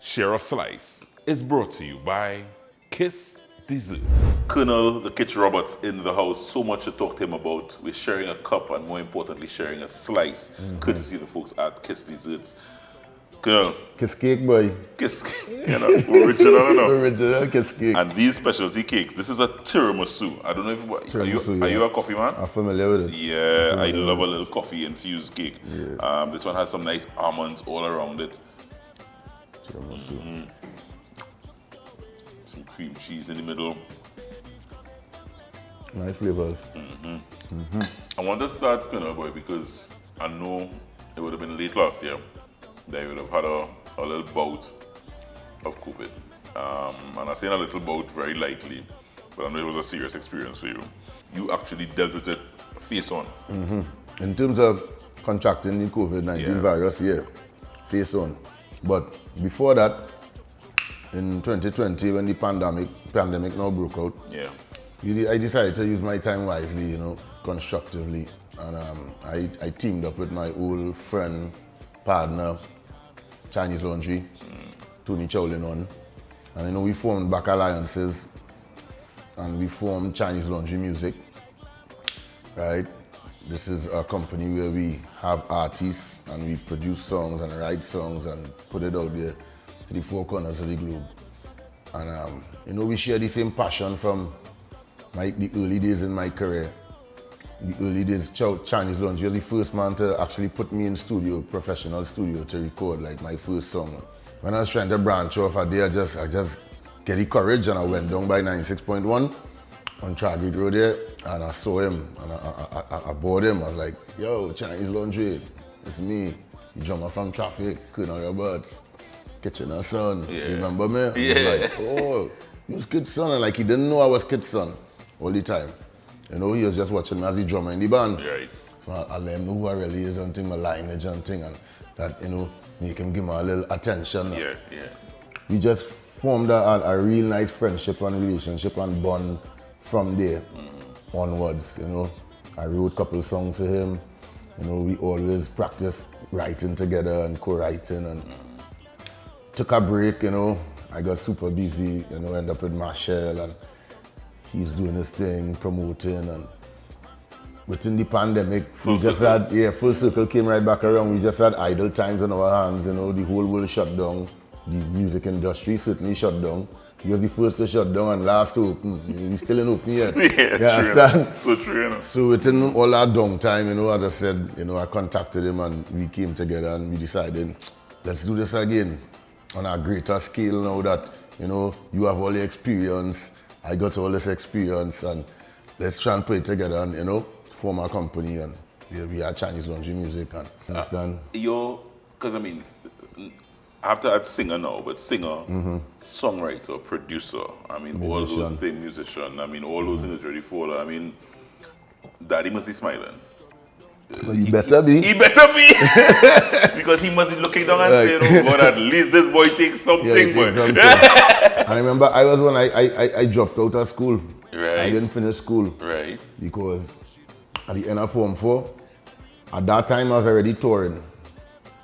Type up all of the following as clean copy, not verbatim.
Share a Slice is brought to you by Kiss Desserts. Kernal Kitch Roberts in the house. So much to talk to him about. We're sharing a cup and more importantly sharing a slice. Courtesy of the folks at Kiss Desserts. Kernal. Kiss cake, boy. Kiss cake. Original enough. Original kiss cake. And these specialty cakes. This is a tiramisu. I don't know if are you a coffee man? I'm familiar with it. Yeah, I love a little coffee infused cake. Yeah. This one has some nice almonds all around it. Some cream cheese in the middle. Nice flavors. I want to start, boy, because I know it would have been late last year that you would have had a little bout of COVID. And I say a little bout very lightly, but I know it was a serious experience for you. You actually dealt with it face on. In terms of contracting the COVID-19 virus, face on. But before that, in 2020, when the pandemic now broke out, I decided to use my time wisely, constructively. And I teamed up with my old friend, partner, Chinese Laundry, Tony Chowlin. And we formed back alliances, and we formed Chinese Laundry Music, right? This is a company where we have artists and we produce songs and write songs and put it out there to the four corners of the globe. And we share the same passion from the early days in my career. The early days, Chinese Laundry was the first man to actually put me in studio, professional studio, to record like my first song. When I was trying to branch off a day, I just get the courage and I went down by 96.1 on Chadwick Road there, and I saw him and I bought him. I was like, yo, Chinese Laundry, it's me. The drummer from Traffic, Kernal Roberts, Kitchener son. Yeah. You remember me? Yeah. I was like, oh, he was Kid's son. And like he didn't know I was Kid's son all the time. He was just watching me as the drummer in the band. Right. So I let him know who I really is and thing, my lineage and thing, and that, make him give me a little attention. Yeah. We just formed a real nice friendship and relationship and bond from there onwards, I wrote a couple songs for him. We always practiced writing together and co-writing, and took a break, I got super busy, ended up with Marshall, and he's doing his thing, promoting, and within the pandemic, full circle came right back around. We just had idle times on our hands, the whole world shut down. The music industry certainly shut down. He was the first to shut down and last to open. He's still in open yet. Yeah, you understand? So true, So within all that downtime, as I said, I contacted him and we came together and we decided, let's do this again on a greater scale now that, you have all the experience, I got all this experience, and let's try and put it together and, form a company, and we are Chinese Laundry Music, and understand? Because I have to add singer now, but singer, songwriter, producer, musician. All those things, musician, all those things really fall. Daddy must be smiling. Well, he better be. He better be! Because he must be looking down and saying, oh God, at least this boy takes something, boy. I remember I was when I dropped out of school. Right. I didn't finish school. Right. Because at the end of Form 4, at that time I was already touring.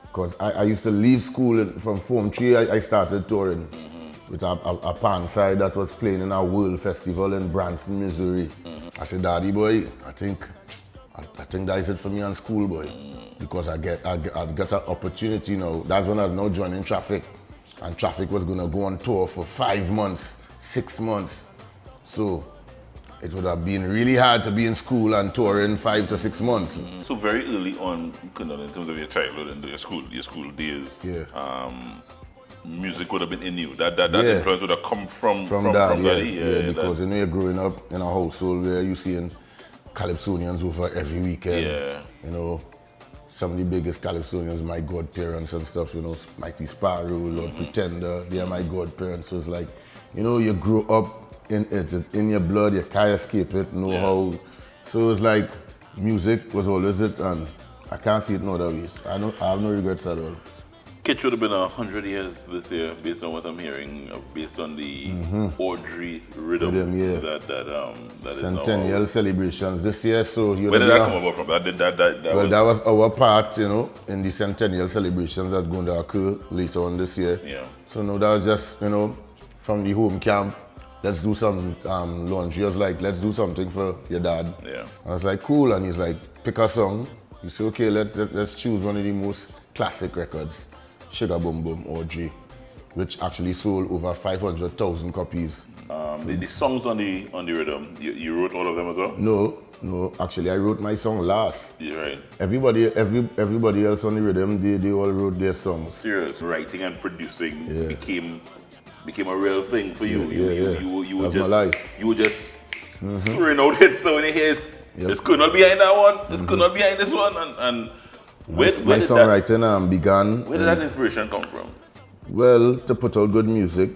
Because I used to leave school from Form 3, I started touring with a pan side that was playing in a world festival in Branson, Missouri. I said, Daddy boy, I think that is it for me on school, boy. Because I got an opportunity now. That's when I was now joining Traffic. And Traffic was gonna go on tour for 5 months, 6 months. So it would have been really hard to be in school and touring 5 to 6 months. So very early on, in terms of your childhood and your school days, music would have been in you. That influence would have come from Daddy. Because you're growing up in a household where you're seeing Calypsonians over every weekend. Yeah. Some of the biggest Calypsonians, my godparents and stuff, Mighty Sparrow, Lord Pretender, they are my godparents. So it's like, you grow up in it, it's in your blood, you can't escape it, how. So it's like, music was always it, and I can't see it no other ways. I have no regrets at all. Kitch would have been 100 years this year, based on what I'm hearing, based on the Audrey rhythm, that is now Centennial celebrations this year. So where did that come about from? That was our part, in the centennial celebrations that's going to occur later on this year. Yeah. So no, that was just, from the home camp. Let's do some laundry. I was like, let's do something for your dad. Yeah. And I was like, cool. And he's like, pick a song. You say, okay, let's choose one of the most classic records, Sugar Boom Boom, Audrey, which actually sold over 500,000 copies. The songs on the rhythm, you wrote all of them as well? No. Actually, I wrote my song last. You're right. Everybody else on the rhythm, they all wrote their songs. Serious. Writing and producing became a real thing for you. You were just throwing out hits. So when you hear it's Kernal behind that one, it's Kernal behind this one, and my songwriting began. Where did that inspiration come from? Well, to put out good music,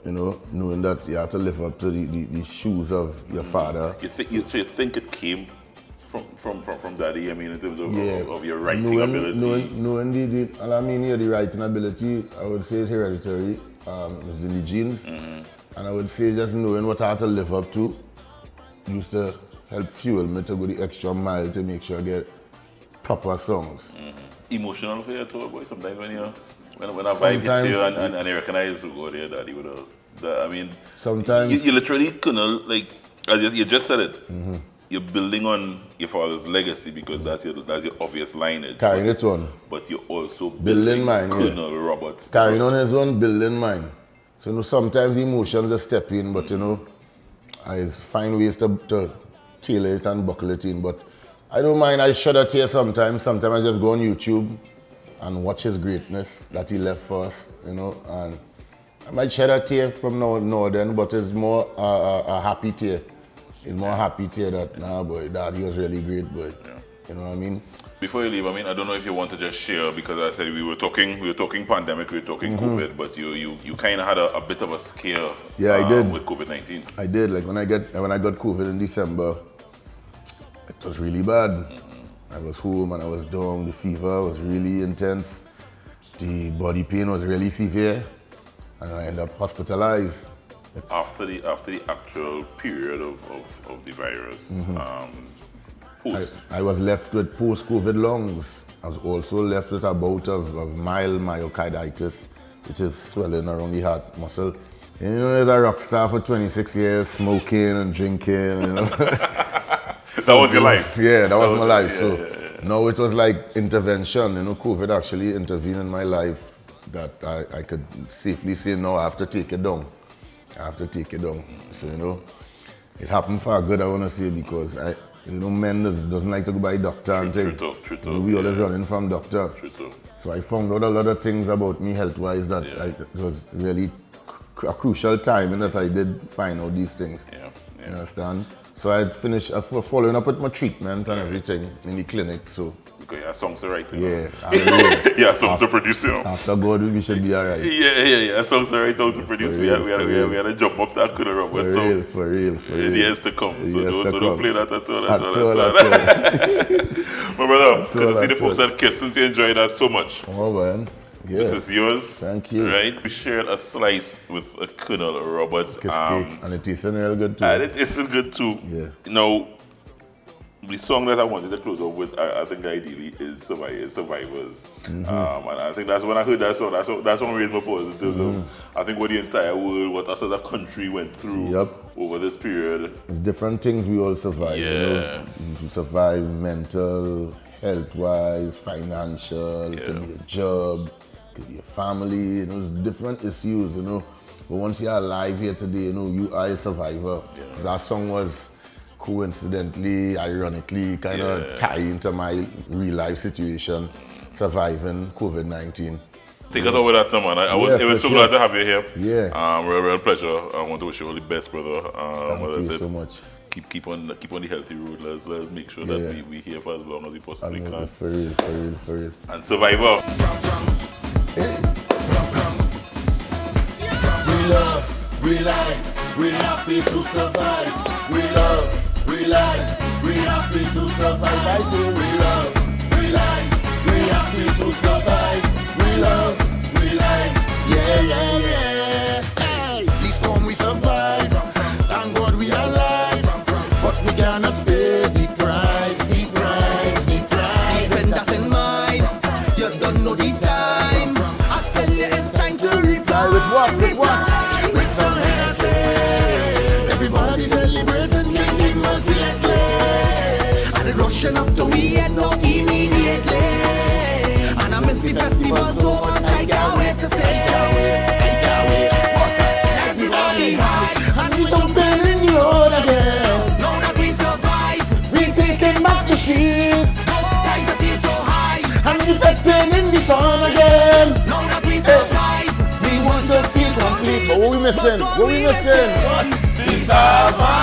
knowing that you have to live up to the shoes of your father. You think it came from daddy? I mean, in terms of your writing ability. Knowing the writing ability, I would say it's hereditary. It's in the genes, and I would say just knowing what I had to live up to used to help fuel me to go the extra mile to make sure I get proper songs. Emotional for you too, boy. Sometimes when a vibe hits you and you recognize who go there, daddy would have. Sometimes you literally like as you just said it. You're building on your father's legacy because that's your obvious lineage. Carrying it on. But you're also building mine. Kernal Roberts. Carrying on his own, building mine. So sometimes emotions just step in, but I find ways to tailor it and buckle it in. But I don't mind. I shed a tear sometimes. Sometimes I just go on YouTube and watch his greatness that he left for us, and I might shed a tear from now and then, but it's more a happy tear. It's more happy tear that, boy, Dad, he was really great, boy. Yeah. You know what I mean? Before you leave, I don't know if you want to just share, because I said we were talking pandemic, we were talking COVID, but you kind of had a bit of a scare. Yeah, I did. With COVID-19. I did. Like when I got COVID in December, it was really bad. I was home and I was down. The fever was really intense. The body pain was really severe, and I ended up hospitalized. After the actual period of the virus, I was left with post-COVID lungs. I was also left with a bout of mild myocarditis, which is swelling around the heart muscle. And as a rock star for 26 years, smoking and drinking, That was your life? Yeah, that was my life. So now it was like intervention. COVID actually intervened in my life that I could safely say, no, I have to take it down. So, it happened for good, I want to say, because men doesn't like to go by doctor and take. True. We always running from doctor. True. So I found out a lot of things about me health-wise that it was really a crucial time in that I did find out these things. Yeah. You understand? So I finished following up with my treatment and everything in the clinic. So because you have songs to write. Yeah, songs to produce. After God, we should be alright. Yeah. Songs to write, songs to produce. We had to jump up that Kernal Roberts. For real. In the years to come. So don't play that at all. My brother, good to see the folks at Kiss, since you enjoyed that so much. Oh man. Yeah. This is yours. Thank you. Right? We shared a slice with a Kernal Roberts. Kiss cake. And it tasted real good too. And it tasted good too. Yeah. Now, the song that I wanted to close off with, I think ideally, is Survivors. And I think that's when I heard that song. That's when raised my voice in terms of, I think, what the entire world, what us as a country went through over this period. It's different things we all survive. Yeah. You survive mental, health-wise, financial, it could be a job, it could be a family, it's different issues, But once you're alive here today, you are a survivor. Yeah. So that song was coincidentally, ironically, kind of tie into my real life situation, surviving COVID-19. Take us over that, man. It was so glad to have you here. Yeah. Real pleasure. I want to wish you all the best, brother. Thank you so much. Keep on the healthy road. Let's make sure that we here for as long as we possibly can. For real. And Survivor. We love, we life, we happy to survive. We love, we life, we happy to survive. I say we love, we life, we happy to survive. We love. Started rushing up to we head now immediately. And I miss the festival so much, I can't wait to say. Everybody high, and we jumping in the road again. Now that we survive, we taking back the streets. Time to feel so high, and we reflecting in the sun again. Now that we survive, we want to feel complete. But what we missing? What we missing? We survive.